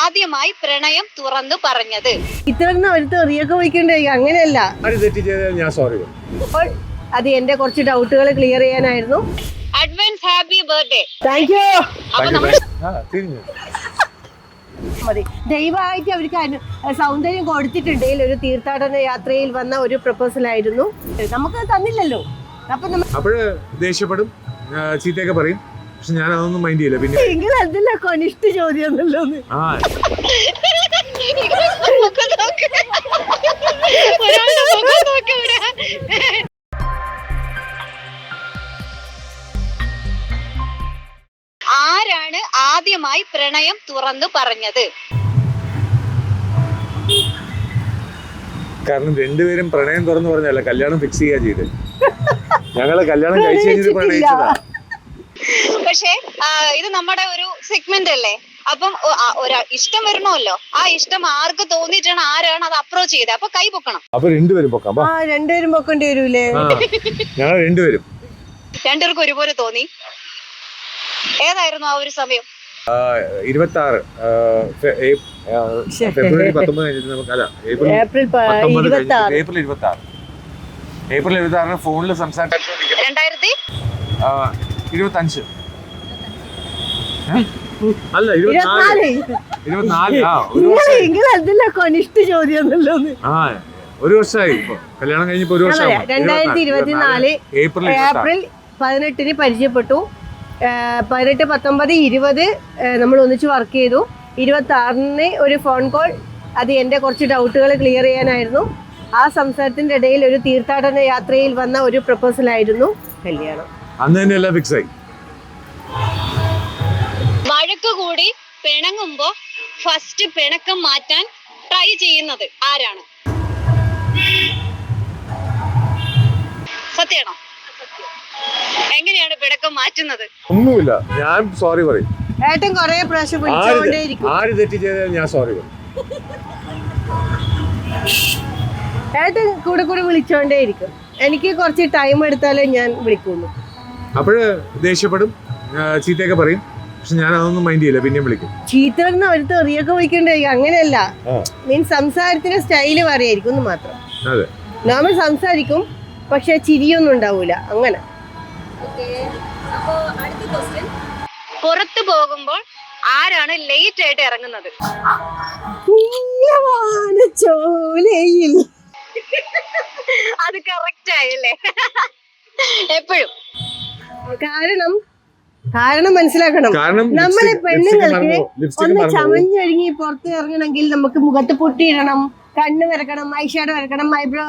ആദ്യമായി പ്രണയം തുറന്നു പറഞ്ഞത്? ഇത്തവണ ഒരു തെറിയൊക്കെ വിളിക്കണ്ടേ? അങ്ങനെയല്ല, ഞാൻ സോറി. അത് എന്റെ കുറച്ച് ഡൗട്ടുകൾ ക്ലിയർ ചെയ്യാനായിരുന്നു. Advance happy birthday. Thank you. തിരിഞ്ഞു മതി. ദയവായിട്ട് അവർക്ക് സൗന്ദര്യം കൊടുത്തിട്ടുണ്ട്. ഒരു തീർത്ഥാടന യാത്രയിൽ വന്ന ഒരു പ്രപ്പോസൽ ആയിരുന്നു. നമുക്ക് തന്നില്ലല്ലോ. അപ്പോഴ് ദേഷ്യപ്പെടും, ചീത്തയൊക്കെ പറയും. പക്ഷെ ഞാൻ അതൊന്നും മൈൻഡ് ചെയ്യില്ല. പിന്നെ നിങ്ങൾ അതില്ല കൊനിഷ്ഠ ചോദ്യം ആരാണ് ആദ്യമായി പ്രണയം തുറന്നു പറഞ്ഞത്? കാരണം രണ്ടുപേരും പ്രണയം തുറന്നു പറഞ്ഞല്ല, കല്യാണം ഫിക്സ് ചെയ്യാ ചെയ്ത്. ഞങ്ങള് കല്യാണം കഴിച്ചു കഴിഞ്ഞിട്ട് പ്രണയിച്ചതാ. പക്ഷെ ഇത് നമ്മുടെ ഒരു സെഗ്മെന്റ് അല്ലേ, അപ്പം ഇഷ്ടം വരണമല്ലോ. ആ ഇഷ്ടം ആർക്ക് തോന്നിയിട്ടാണ്, ആരാണ് അത് അപ്രോച്ച് ചെയ്തത്, അപ്പൊ കൈ പൊക്കണം. അപ്പൊ രണ്ടുപേരും പൊക്കാം. രണ്ടുപേരും പൊക്കേണ്ടി വരൂലേ? ഞങ്ങൾ രണ്ടുപേർക്കും ഒരുപോലെ തോന്നി. ഏതായിരുന്നു ആ ഒരു സമയം? 26 ഫെബ്രുവരി 19 നമുക്ക് അല്ല ഏപ്രിൽ 26 ഫോണിൽ സംസാരിച്ചു. 2025 അല്ല 24 കൊനിഷ്ഠ ചോദ്യം ഒരു വർഷമായി. ഇപ്പൊ കല്യാണം കഴിഞ്ഞപ്പോ ഒരു വർഷം. 2024 ഏപ്രിൽ 18 പരിചയപ്പെട്ടു. 18, 19, 20 നമ്മൾ ഒന്നിച്ച് വർക്ക് ചെയ്തു. 26 ഒരു ഫോൺ കോൾ. അത് എൻ്റെ കുറച്ച് ഡൗട്ടുകൾ ക്ലിയർ ചെയ്യാനായിരുന്നു. ആ സംസാരത്തിന്റെ ഇടയിൽ ഒരു തീർത്ഥാടന യാത്രയിൽ വന്ന ഒരു പ്രപ്പോസൽ ആയിരുന്നു കല്യാണം. അന്ന് തന്നെ എല്ലാം ഫിക്സ് ആയി. വഴക്ക് കൂടി പിണങ്ങുമ്പോ ഫസ്റ്റ് പിണക്കം മാറ്റാൻ ട്രൈ ചെയ്യുന്നത് ആരാണ്? സത്യാണോ? എങ്ങനെയാണ് പിണക്കം മാറ്റുന്നത്? ഒന്നുമില്ല, ഞാൻ സോറി പറയും. ഏട്ടൻ കൊറേ പ്രാവശ്യം വിളിച്ചുകൊണ്ടേയിരിക്കും. ആര് തെറ്റ് ചെയ്താലും ഞാൻ സോറി പറയും. ഏട്ടൻ കൂടെ വിളിച്ചോണ്ടേയിരിക്കും. എനിക്ക് കുറച്ച് ടൈം എടുത്താലേ ഞാൻ വിളിക്കുള്ളൂ. അപ്പോഴ് ദേഷ്യപ്പെടും, ചീത്തയൊക്കെ പറയും. പക്ഷെ ഞാൻ അതൊന്നും മൈൻഡ് ചെയ്യില്ല, പിന്നെയും വിളിക്കും. ചീത്ത ഒരു തെറിയൊക്കെ വിളിക്കണ്ടേ? അങ്ങനെയല്ല, മീൻസ് സംസാരത്തിന് സ്റ്റൈല് പറയായിരിക്കും എന്ന് മാത്രം. അതെ, നമ്മൾ സംസാരിക്കും, പക്ഷെ ചിരിയൊന്നും ഉണ്ടാവൂല. അങ്ങനെ. പുറത്തു പോകുമ്പോൾ ആരാണ് ലേറ്റ് ആയിട്ട് ഇറങ്ങുന്നത്? അത് കറക്റ്റ് ആയല്ലേ? എപ്പോഴും കാരണം മനസ്സിലാക്കണം. നമ്മളെ പെണ്ണുങ്ങൾക്ക് ഒന്ന് ചമഞ്ഞൊരുങ്ങി പുറത്ത് ഇറങ്ങണമെങ്കിൽ നമുക്ക് മുഖത്ത് പൊട്ടിയിടണം, കണ്ണ് വരക്കണം, ഐഷാഡോ വരക്കണം, ഐബ്രോ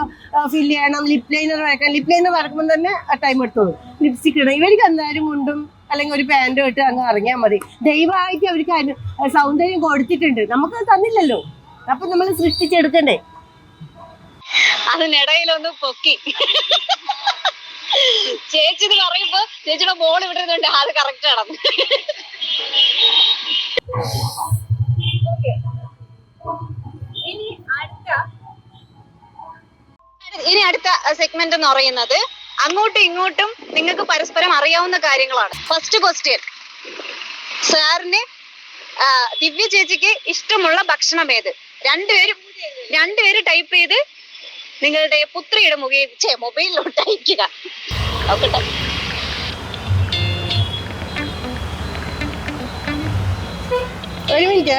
ഫില്ല് ചെയ്യണം, ലിപ് ലൈനർ വരക്കണം. ലിപ് ലൈനർ വരക്കുമ്പോൾ തന്നെ ടൈം എടുത്തോളൂ. ലിപ്സ്റ്റിക് ഇടണം. ഇവർക്ക് എന്തായാലും മുണ്ടും അല്ലെങ്കിൽ ഒരു പാൻറ്റും ഇട്ട് അങ്ങ് ഇറങ്ങിയാൽ മതി. ദയവായിട്ട് അവർക്ക് സൗന്ദര്യം കൊടുത്തിട്ടുണ്ട്. നമുക്ക് തന്നില്ലല്ലോ. അപ്പൊ നമ്മൾ സൃഷ്ടിച്ചെടുക്കണ്ടേ? അതിനിടയിലൊന്ന് പൊക്കി ചേച്ചി ഇത് പറയുമ്പോ ചേച്ചിയുടെ മോൾ ഇവിടെ ഇരുന്നുണ്ട്. അത് കറക്റ്റ് ആണ്. ഇനി അടുത്ത സെഗ്മെന്റ് എന്ന് പറയുന്നത് അങ്ങോട്ടും ഇങ്ങോട്ടും നിങ്ങൾക്ക് പരസ്പരം അറിയാവുന്ന കാര്യങ്ങളാണ്. ഫസ്റ്റ് ക്വസ്റ്റ്യൻ, സാറിന് ദിവ്യ ചേച്ചിക്ക് ഇഷ്ടമുള്ള ഭക്ഷണം ഏത്? രണ്ടുപേര് ടൈപ്പ് ചെയ്ത് നിങ്ങളുടെ പുത്രിയുടെ മൊബൈലിലോട്ട് അയക്കുക. നോക്കട്ടെ. ഒരു മിനിറ്റ്.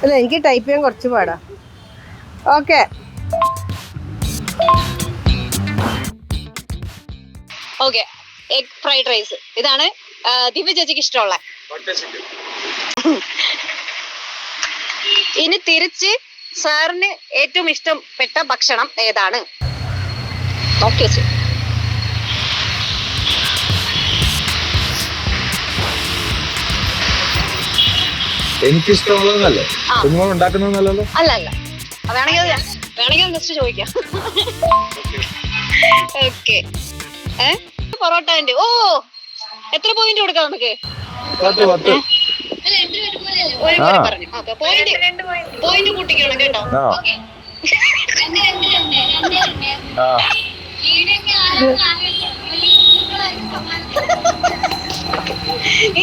അല്ല, എനിക്ക് ടൈപ്പ് ചെയ്യാൻ കുറച്ച് പാടാ. Okay, egg fried rice. ഇതാണ് ദിവ്യ ചേച്ചിക്ക് ഇഷ്ടമുള്ള. ഇനി തിരിച്ച് സാറിന് ഏറ്റവും ഇഷ്ടപ്പെട്ട ഭക്ഷണം ഏതാണ്? ഓക്കെ, എനിക്കിഷ്ടമുള്ളതല്ലേ നിങ്ങൾ ഉണ്ടാക്കുന്നതല്ലോ? അല്ല, വേണമെങ്കിൽ ജസ്റ്റ് ചോദിക്കാം. ഓക്കെ, പൊറോട്ടന്റെ എത്ര പോയിന്റ് കൊടുക്കാം നമുക്ക്? പോയിന്റ് കൂട്ടിക്കണം കേട്ടോ. ആ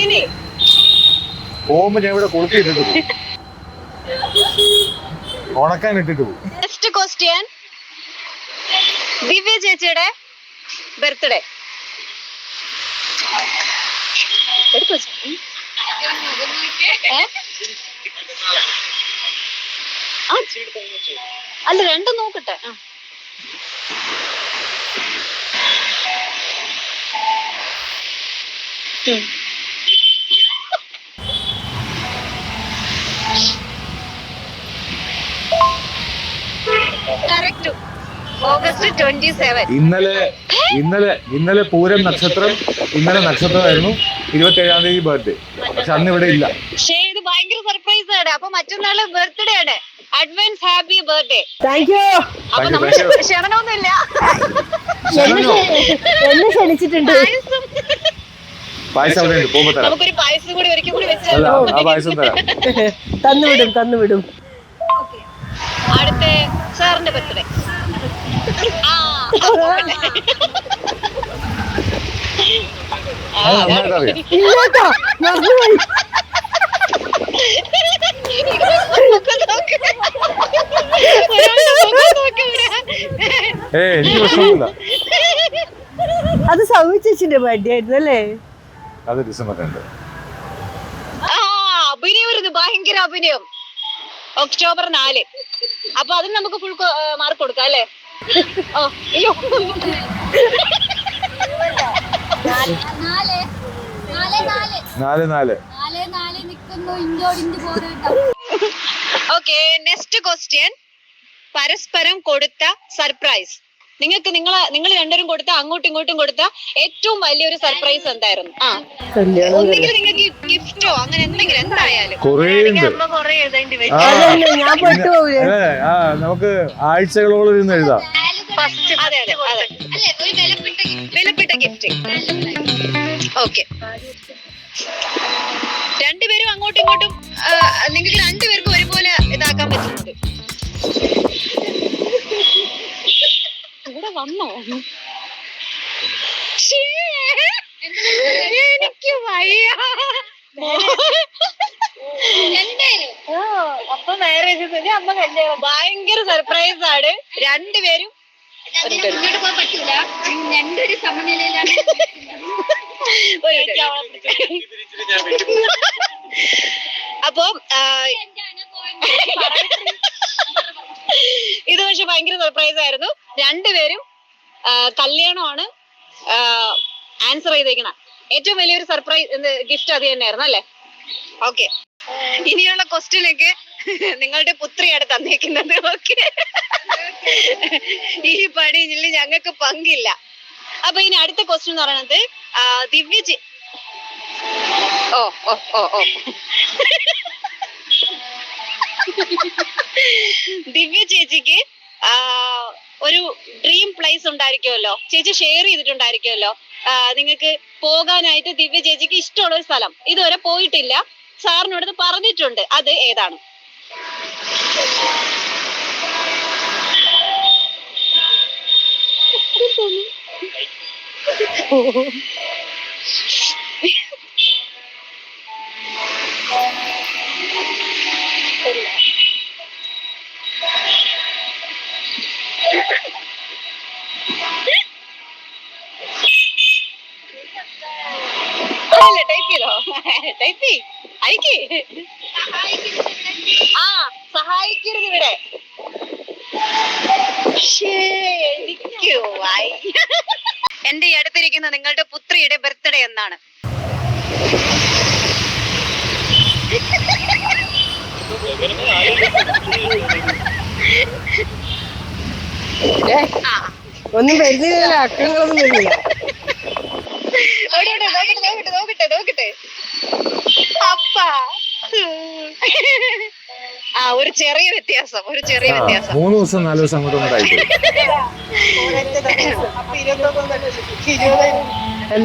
ഇനി പോകുമ്പോ ഞാൻ ഇവിടെ കൊളുത്തിട്ടിട്ട് പോകും, ഉണക്കാൻ ഇട്ടിട്ട് പോകും. നെക്സ്റ്റ് ക്വസ്റ്റ്യൻ, ദിവ്യ ചേച്ചിയുടെ ബർത്ത്ഡേ. അല്ല രണ്ടും നോക്കട്ടെ. Correct, August 27. ഇന്നലെ പൂരം നക്ഷത്രം, ഇന്നലെ നക്ഷത്രമായിരുന്നു. 27-ാം തീയതി ബർത്ത്ഡേ, പക്ഷെ അന്ന് ഇവിടെ ഇല്ല. പക്ഷേ ഇത് ഭയങ്കര സർപ്രൈസ് ആണ്. അപ്പൊ മറ്റന്നാള് ബർത്ത്ഡേ ആണ്. Advance happy birthday. Thank you. അപ്പൊ നമ്മൾ ക്ഷണമൊന്നുമില്ല, എന്നെ ക്ഷണിച്ചിട്ടുണ്ട്. പായസം അവിടെ ഉണ്ട്, പോകുമ്പോ തരാം. നമുക്കൊരു പായസം കൂടി ഒരിക്കൽ കൂടി വെച്ചാൽ അല്ല, ആ പായസം തരാം. തന്നുവിടും. അടുത്ത സാറിന്റെ ബർത്ത്ഡേ. അത് നന്നായിട്ട് അറിയാം. ഇല്ലാട്ടോ, മറന്നുപോയി. എനിക്ക് പ്രശ്നമൊന്നുമില്ല. അത് സൗമ്യ ചേച്ചിന്റെ ബർത്ത്ഡേ ആയിരുന്നു അല്ലേ? അത് ഡിസംബർ 2. അഭിനയം, ഭയങ്കര അഭിനയം. ഒക്ടോബർ 4. അപ്പൊ അതിന് നമുക്ക് ഫുൾ മാർക്ക് കൊടുക്കാം അല്ലേ? അയ്യോ, ഓക്കെ. നെക്സ്റ്റ് ക്വസ്റ്റ്യൻ, പരസ്പരം കൊടുത്ത സർപ്രൈസ്. നിങ്ങൾ രണ്ടുപേരും കൊടുത്ത, അങ്ങോട്ടും ഇങ്ങോട്ടും കൊടുത്ത ഏറ്റവും വലിയൊരു സർപ്രൈസ് എന്തായിരുന്നു? ഒന്നെങ്കിൽ നിങ്ങൾക്ക് ഗിഫ്റ്റോ അങ്ങനെ എന്തെങ്കിലും, എന്തായാലും. നമുക്ക് ആഴ്ചകളോളം ഇരുന്ന് എഴുതാം. അതെ, വിലപ്പെട്ട ഗിഫ്റ്റ്. ഓക്കെ, രണ്ടുപേരും അങ്ങോട്ടും ഇങ്ങോട്ടും നിങ്ങൾക്ക് രണ്ടുപേർക്കും ഒരുപോലെ ഇതാക്കാൻ പറ്റുന്നത്. ഇവിടെ വന്നോ? എനിക്ക് വയ്യ. അപ്പൊ മാരേജ് അമ്മ കല്യാണം. ഭയങ്കര സർപ്രൈസ് ആണ്. രണ്ടുപേരും അപ്പം ഇത് പക്ഷെ ഭയങ്കര സർപ്രൈസ് ആയിരുന്നു. രണ്ടുപേരും കല്യാണമാണ് ആൻസർ ചെയ്തേക്കണം. ഏറ്റവും വലിയൊരു സർപ്രൈസ് ഗിഫ്റ്റ് അത് തന്നെയായിരുന്നു അല്ലേ? ഓക്കെ, ഇനിയുള്ള ക്വസ്റ്റ്യനൊക്കെ നിങ്ങളുടെ പുത്രിയാണ് തന്നേക്കുന്നത്. ഓക്കെ, ഈ പണിയിൽ ഞങ്ങൾക്ക് പങ്കില്ല. അപ്പൊ ഇനി അടുത്ത ക്വസ്റ്റ്യൻ എന്ന് പറയുന്നത് ദിവ്യ ചേച്ചിക്ക് ഒരു ഡ്രീം പ്ലേസ് ഉണ്ടായിരിക്കുമല്ലോ, ചേച്ചി ഷെയർ ചെയ്തിട്ടുണ്ടായിരിക്കുമല്ലോ. നിങ്ങൾക്ക് പോകാനായിട്ട് ദിവ്യ ചേച്ചിക്ക് ഇഷ്ടമുള്ള ഒരു സ്ഥലം, ഇതുവരെ പോയിട്ടില്ല, സാറിനോട് പറഞ്ഞിട്ടുണ്ട്. അത് ഏതാണ്? ടൈപ്പ് ചെയ്തോ? ടൈപ്പ് അയക്ക്. സഹായിക്കരുത് ഇവിടെ. എന്റെ ഈ അടുത്തിരിക്കുന്ന നിങ്ങളുടെ പുത്രിയുടെ ബർത്ത്ഡേ എന്നാണ്? ഒന്നും വരുന്നില്ല, അക്കങ്ങളൊന്നും വരുന്നില്ല. നോക്കട്ടെ. അപ്പ ഒരു ചെറിയ വ്യത്യാസം. 3 ദിവസം 4 ദിവസം അങ്ങോട്ടും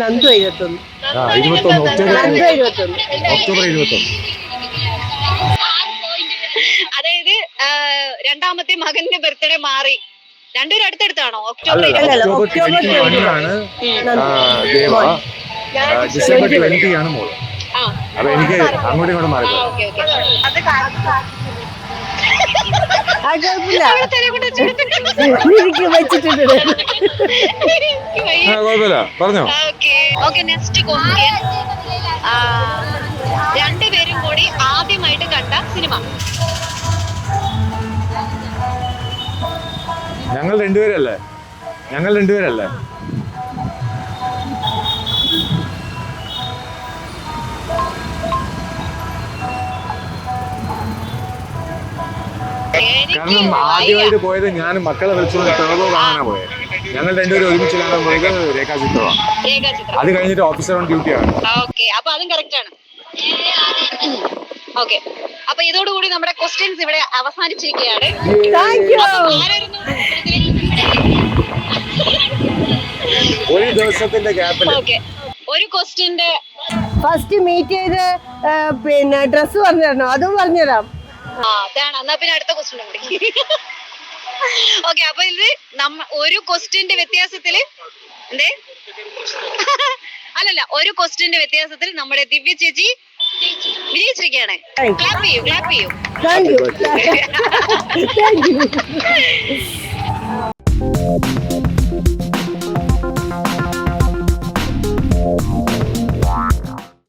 നന്ദു 21. ഒക്ടോബർ 21. അതായത് രണ്ടാമത്തെ മകന്റെ ബർത്ത്ഡേ മാറി. രണ്ടുപേരും അടുത്തടുത്താണോ? അല്ല ഒക്ടോബർ ഒക്ടോബർ 21 ആണ് ദേവ, ഡിസംബർ 20 ആണ് മോള്. അപ്പൊ എനിക്ക് അങ്ങോട്ടും ഇങ്ങോട്ടും മാറി. കുഴപ്പമില്ല, പറഞ്ഞോ. നെക്സ്റ്റ് ക്വസ്റ്റ്യൻ, രണ്ടുപേരും കൂടി ആദ്യമായിട്ട് കണ്ട സിനിമ? ഞങ്ങൾ രണ്ടുപേരല്ലേ? കാരണം ആദ്യമായിട്ട് പോയത് ഞാൻ മക്കളെ വിളിച്ചുകൊണ്ട് ടർബോ കാണാനാ പോയത്. ഞങ്ങൾ രണ്ടുപേരും ഒരുമിച്ച് കാണാൻ പോയത് രേഖാചിത്രമാണ്. അത് കഴിഞ്ഞിട്ട് ഓഫീസർ ഓൺ ഡ്യൂട്ടി ആണ്. അപ്പൊ അതും കറക്റ്റ് ആണ്. ഓക്കെ, അപ്പൊ ഇതോടുകൂടി നമ്മുടെ ക്വസ്റ്റ്യൻസ് ഇവിടെ അവസാനിച്ചിരിക്കുകയാണ്. ഒരു ദിവസത്തിന്റെ ഗ്യാപ്പിൽ ഒരു ക്വസ്റ്റ്യന്റെ ഫസ്റ്റ് മീറ്റ് ചെയ്ത് പിന്നെ ഡ്രസ് പറഞ്ഞു തരണോ? അതും പറഞ്ഞുതരാം. അതാണ്. എന്നാ പിന്നെ അടുത്ത ക്വസ്റ്റ്യൻ കൂടി. ഓക്കെ, അപ്പൊ ഇത് ഒരു ക്വസ്റ്റ്യന്റെ വ്യത്യാസത്തില് അല്ലല്ല, ഒരു ക്വസ്റ്റ്യന്റെ വ്യത്യാസത്തിൽ നമ്മുടെ ദിവ്യ ചേച്ചി വിജയിച്ചിരിക്കുകയാണ്. ക്ലാപ്പ് ചെയ്യൂ. Thank you.